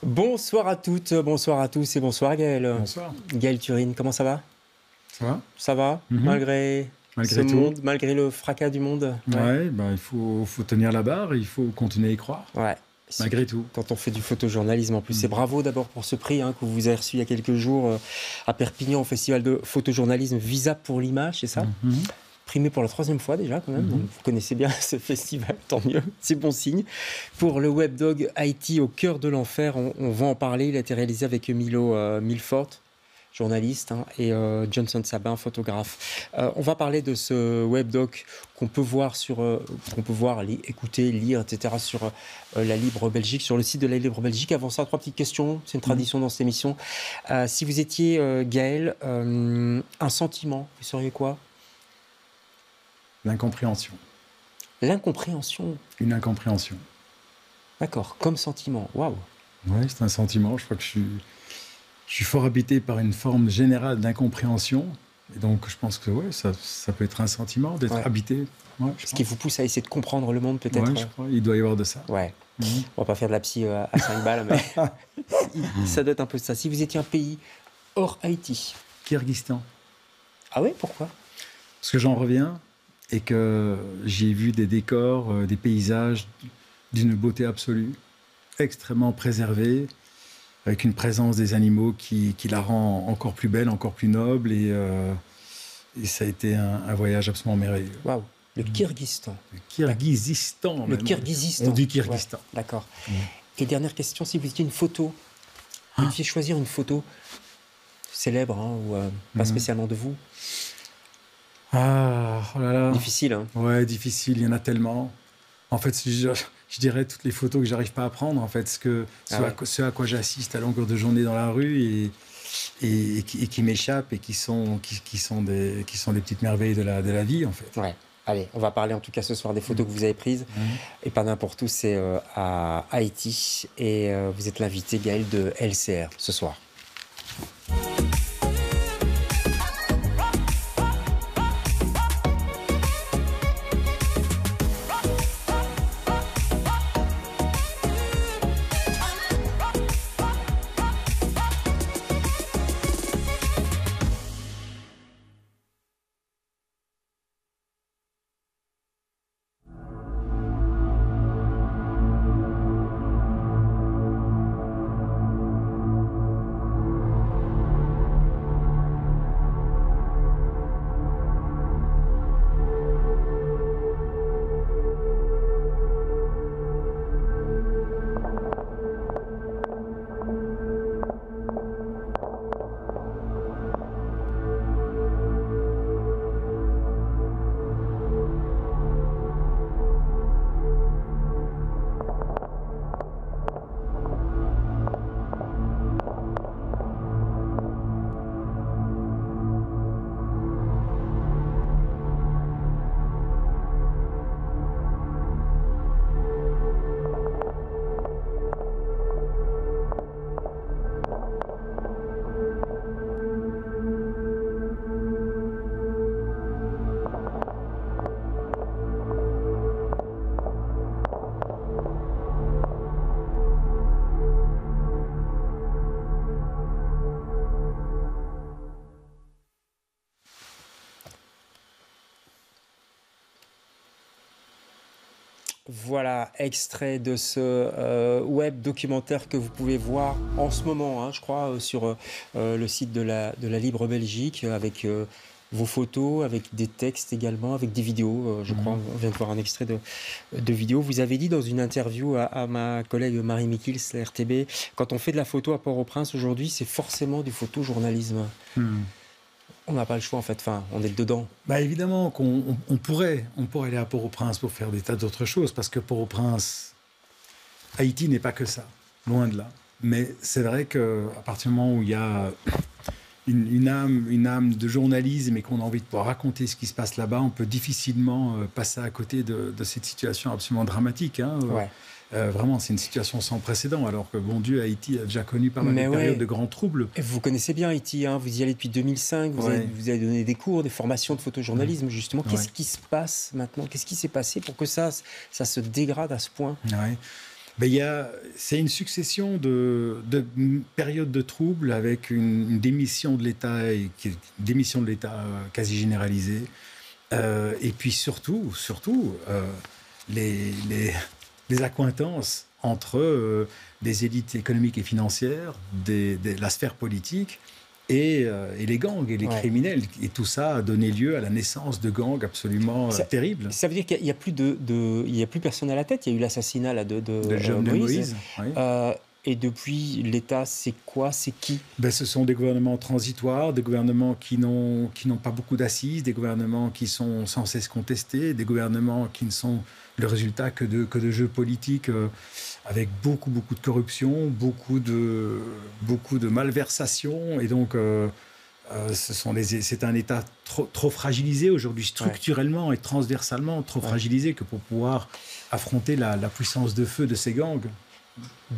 Bonsoir à toutes, bonsoir à tous et bonsoir Gaël. Bonsoir. Gaël Turine, comment ça va? Ça va? Ça va, Mhm. malgré ce Malgré tout. monde, malgré le fracas du monde? Ouais, bah, il faut tenir la barre, il faut continuer à y croire, Ouais. malgré tout. Quand on fait du photojournalisme en plus. Mhm. Et bravo d'abord pour ce prix que vous avez reçu il y a quelques jours à Perpignan au festival de photojournalisme Visa pour l'image, c'est ça? Mhm. Primé pour la troisième fois déjà quand même, Mhm. donc vous connaissez bien ce festival, tant mieux, c'est bon signe. Pour le webdog Haïti au cœur de l'enfer, on va en parler, il a été réalisé avec Milo Milfort, journaliste, et Johnson Sabin, photographe. On va parler de ce webdoc qu'on peut voir écouter, lire, etc. sur la Libre Belgique, sur le site de la Libre Belgique. Avant ça, trois petites questions, c'est une tradition dans cette émission. Si vous étiez Gaël, un sentiment, vous seriez quoi? L'incompréhension. L'incompréhension. Une incompréhension. D'accord, comme sentiment. Waouh. Ouais, c'est un sentiment. Je crois que je suis fort habité par une forme générale d'incompréhension. Et donc, je pense que ouais, ça peut être un sentiment d'être Ouais. habité. Ouais, je Ce qui pense. vous pousse à essayer de comprendre le monde, peut-être. Ouais, je crois. Il doit y avoir de ça. Ouais. Mhm. On va pas faire de la psy à 5 balles, mais ça doit être un peu ça. Si vous étiez un pays hors Haïti. Kyrgyzstan. Ah ouais, pourquoi? Parce que j'en reviens et que j'y ai vu des décors, des paysages d'une beauté absolue, extrêmement préservés, avec une présence des animaux qui la rend encore plus belle, encore plus noble. Et ça a été un voyage absolument merveilleux. Waouh. Le Kyrgyzstan. Le Kyrgyzstan. Le même. Kyrgyzstan. On dit Kyrgyzstan. Ouais, d'accord. Et dernière question, si vous étiez une photo, vous deviez choisir une photo célèbre ou pas spécialement de vous. Ah, oh là là. Difficile, hein. Ouais, difficile, il y en a tellement. En fait, je dirais toutes les photos que j'arrive pas à prendre, en fait, ce à quoi j'assiste à longueur de journée dans la rue et qui m'échappent et qui sont des petites merveilles de la vie, en fait. Ouais. Allez, on va parler en tout cas ce soir des photos que vous avez prises. Et pas n'importe où, c'est à Haïti. Et vous êtes l'invité Gaël de LCR ce soir. Voilà, extrait de ce web documentaire que vous pouvez voir en ce moment, je crois, sur le site de la Libre Belgique, avec vos photos, avec des textes également, avec des vidéos. Je crois, on vient de voir un extrait de vidéo. Vous avez dit dans une interview à ma collègue Marie Mikils, la RTB, quand on fait de la photo à Port-au-Prince aujourd'hui, c'est forcément du photojournalisme. On n'a pas le choix, en fait. Enfin, on est dedans. Bah évidemment qu'on pourrait aller à Port-au-Prince pour faire des tas d'autres choses, parce que Port-au-Prince, Haïti n'est pas que ça, loin de là. Mais c'est vrai qu'à partir du moment où il y a une âme de journalisme et qu'on a envie de pouvoir raconter ce qui se passe là-bas, on peut difficilement passer à côté de cette situation absolument dramatique. Ouais. Vraiment, c'est une situation sans précédent, alors que, bon Dieu, Haïti a déjà connu pas mal de périodes de grands troubles. Et vous connaissez bien Haïti, vous y allez depuis 2005, vous avez donné des cours, des formations de photojournalisme, justement. Qu'est-ce qui se passe maintenant? Qu'est-ce qui s'est passé pour que ça se dégrade à ce point? Ben, c'est une succession de périodes de troubles avec une démission de l'État, quasi généralisée. Et puis surtout les, les, les accointances entre des élites économiques et financières, la sphère politique et les gangs et les criminels. Et tout ça a donné lieu à la naissance de gangs absolument terribles. Ça veut dire qu'il n'y a, plus personne à la tête. Il y a eu l'assassinat là, de Moïse. Oui. Et depuis, l'État, c'est quoi? C'est qui? Ben, ce sont des gouvernements transitoires, des gouvernements qui n'ont pas beaucoup d'assises, des gouvernements qui sont sans cesse contestés, des gouvernements qui ne sont le résultat que de jeux politiques avec beaucoup de corruption, beaucoup de malversation. Et donc, c'est un État trop fragilisé aujourd'hui, structurellement et transversalement, trop fragilisé que pour pouvoir affronter la puissance de feu de ces gangs.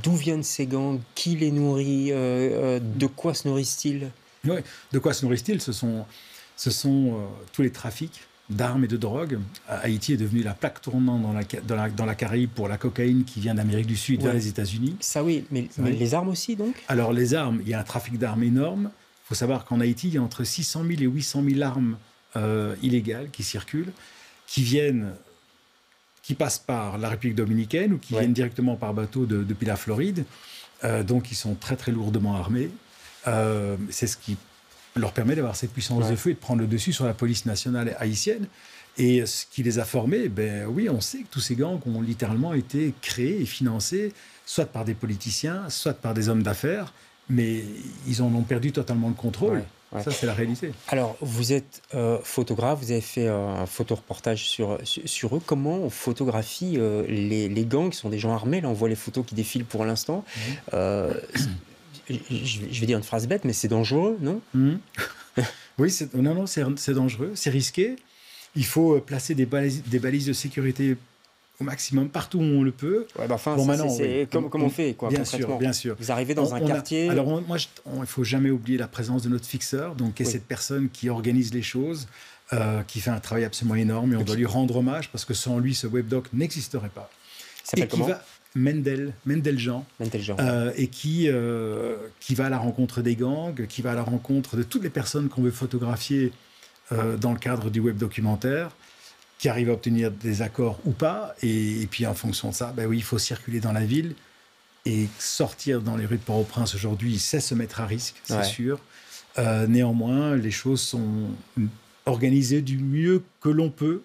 D'où viennent ces gangs? Qui les nourrit? De quoi se nourrissent-ils? Oui, de quoi se nourrissent-ils? Ce sont tous les trafics d'armes et de drogue. Haïti est devenu la plaque tournante dans la Caraïbe pour la cocaïne qui vient d'Amérique du Sud vers les États-Unis. Ça oui, mais les armes aussi donc? Alors les armes, il y a un trafic d'armes énorme. Il faut savoir qu'en Haïti, il y a entre 600 000 et 800 000 armes illégales qui circulent, qui passent par la République dominicaine ou qui viennent directement par bateau depuis la Floride. Donc, ils sont très, très lourdement armés. C'est ce qui leur permet d'avoir cette puissance de feu et de prendre le dessus sur la police nationale haïtienne. Et ce qui les a formés, oui, on sait que tous ces gangs ont littéralement été créés et financés, soit par des politiciens, soit par des hommes d'affaires, mais ils en ont perdu totalement le contrôle. Ça, c'est la réalité. Alors, vous êtes photographe, vous avez fait un photoreportage sur eux. Comment on photographie les gangs qui sont des gens armés? Là, on voit les photos qui défilent pour l'instant. Je vais dire une phrase bête, mais c'est dangereux, non? Oui, c'est dangereux, c'est risqué. Il faut placer des balises de sécurité au maximum, partout où on le peut. Comment on fait, quoi, concrètement? Bien sûr. Vous arrivez dans un quartier... Alors, il ne faut jamais oublier la présence de notre fixeur, donc, qui est cette personne qui organise les choses, qui fait un travail absolument énorme, et on doit lui rendre hommage, parce que sans lui, ce webdoc n'existerait pas. Il s'appelle comment? Mendel Jean. Et qui va à la rencontre des gangs, qui va à la rencontre de toutes les personnes qu'on veut photographier dans le cadre du web documentaire, qui arrive à obtenir des accords ou pas. Et puis, en fonction de ça, il faut circuler dans la ville. Et sortir dans les rues de Port-au-Prince aujourd'hui, c'est se mettre à risque, c'est sûr. Néanmoins, les choses sont organisées du mieux que l'on peut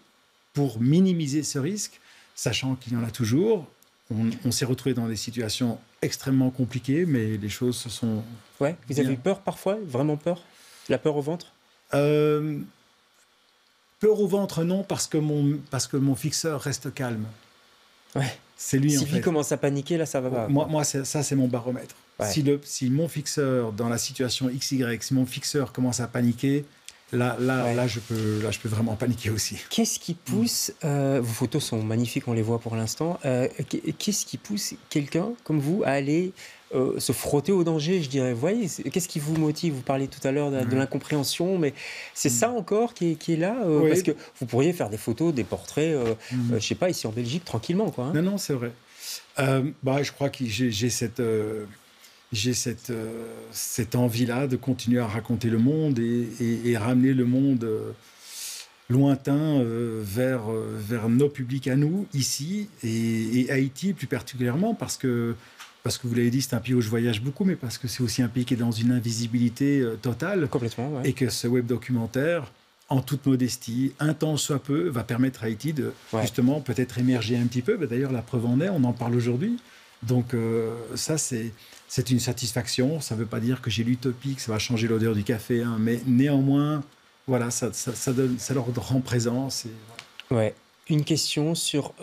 pour minimiser ce risque, sachant qu'il y en a toujours. On s'est retrouvé dans des situations extrêmement compliquées, mais les choses se sont... Ouais, vous avez eu peur parfois? Vraiment peur? La peur au ventre? Peur au ventre, non, parce que mon fixeur reste calme. Ouais. C'est lui, si lui commence à paniquer, là, ça va pas. Moi ça, c'est mon baromètre. Ouais. Si mon fixeur, dans la situation XY, si mon fixeur commence à paniquer, là, je peux vraiment paniquer aussi. Qu'est-ce qui pousse, vos photos sont magnifiques, on les voit pour l'instant, qu'est-ce qui pousse quelqu'un comme vous à aller se frotter au danger, je dirais? Vous voyez, qu'est-ce qui vous motive? Vous parliez tout à l'heure de l'incompréhension, mais c'est ça encore qui est là, parce que vous pourriez faire des photos, des portraits, je sais pas, ici en Belgique, tranquillement, quoi. Non, c'est vrai. Je crois que j'ai cette envie-là de continuer à raconter le monde et ramener le monde lointain vers nos publics à nous, ici, et Haïti plus particulièrement, parce que vous l'avez dit, c'est un pays où je voyage beaucoup, mais parce que c'est aussi un pays qui est dans une invisibilité totale. Complètement, ouais. Et que ce web documentaire, en toute modestie, un temps soit peu, va permettre à Haïti de justement peut-être émerger un petit peu. D'ailleurs, la preuve en est, on en parle aujourd'hui. Donc ça, c'est une satisfaction. Ça ne veut pas dire que j'ai l'utopie, que ça va changer l'odeur du café, hein, mais néanmoins, voilà, ça leur rend présence. Ouais. Une question sur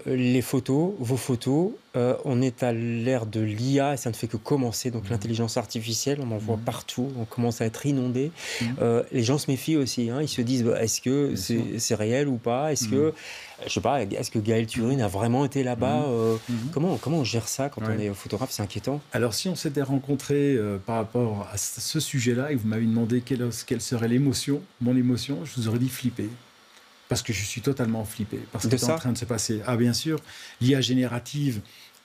les photos, vos photos. On est à l'ère de l'IA et ça ne fait que commencer. Donc l'intelligence artificielle, on en voit partout. On commence à être inondé. Les gens se méfient aussi. Hein. Ils se disent, est-ce que c'est réel ou pas? Est-ce que, je sais pas, est-ce que Gaël Turing a vraiment été là-bas? Comment on gère ça quand on est photographe? C'est inquiétant. Alors si on s'était rencontrés par rapport à ce sujet-là et que vous m'avez demandé quelle serait l'émotion, mon émotion, je vous aurais dit flipper. Parce que je suis totalement flippé. Parce que c'est en train de se passer. Ah, bien sûr, l'IA générative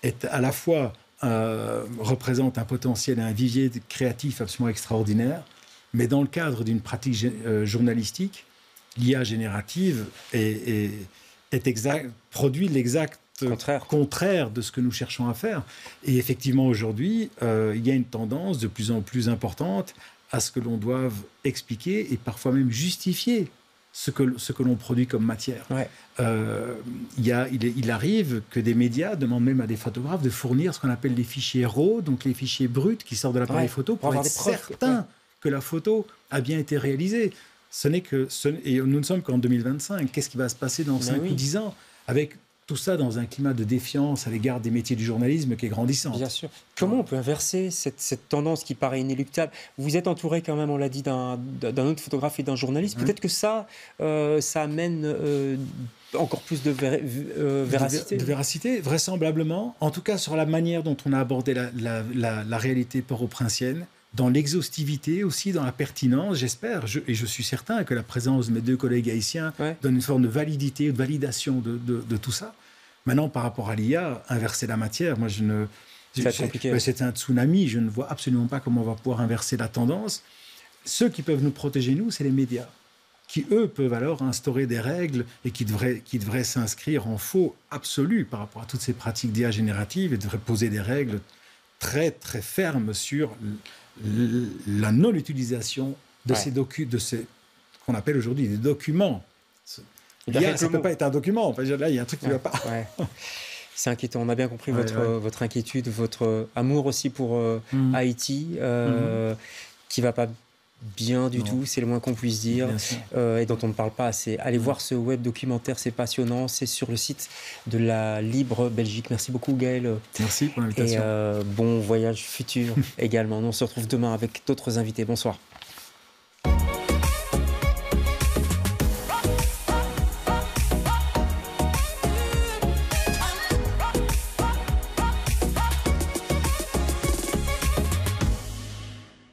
est à la fois représente un potentiel et un vivier créatif absolument extraordinaire, mais dans le cadre d'une pratique journalistique, l'IA générative produit l'exact contraire de ce que nous cherchons à faire. Et effectivement, aujourd'hui, il y a une tendance de plus en plus importante à ce que l'on doive expliquer et parfois même justifier ce que l'on produit comme matière. Ouais. Il arrive que des médias demandent même à des photographes de fournir ce qu'on appelle les fichiers RAW, donc les fichiers bruts qui sortent de l'appareil photo, pour être certain que la photo a bien été réalisée. Et nous ne sommes qu'en 2025. Qu'est-ce qui va se passer dans 5 ou 10 ans avec tout ça dans un climat de défiance à l'égard des métiers du journalisme qui est grandissant? Bien sûr. Comment on peut inverser cette tendance qui paraît inéluctable? Vous êtes entouré quand même, on l'a dit, d'un autre photographe et d'un journaliste. Peut-être que ça amène encore plus de véracité. De véracité, vraisemblablement. En tout cas, sur la manière dont on a abordé la réalité port-au-princienne, dans l'exhaustivité aussi, dans la pertinence, j'espère, et je suis certain que la présence de mes 2 collègues haïtiens donne une forme de validité, de validation de tout ça. Maintenant, par rapport à l'IA, inverser la matière, moi, c'est un tsunami, je ne vois absolument pas comment on va pouvoir inverser la tendance. Ceux qui peuvent nous protéger, nous, c'est les médias, qui, eux, peuvent alors instaurer des règles et qui devraient s'inscrire en faux absolu par rapport à toutes ces pratiques d'IA générative et devraient poser des règles très, très fermes sur la non-utilisation de ces qu'on appelle aujourd'hui des documents. L'IA, ça ne peut pas être un document. Là, il y a un truc qui ne va pas. Ouais. C'est inquiétant. On a bien compris votre inquiétude, votre amour aussi pour Haïti, qui ne va pas bien du tout, c'est le moins qu'on puisse dire, et dont on ne parle pas assez. Allez voir ce web documentaire, c'est passionnant, c'est sur le site de la Libre Belgique. Merci beaucoup Gaël. Merci pour l'invitation. Et bon voyage futur également. Nous on se retrouve demain avec d'autres invités. Bonsoir.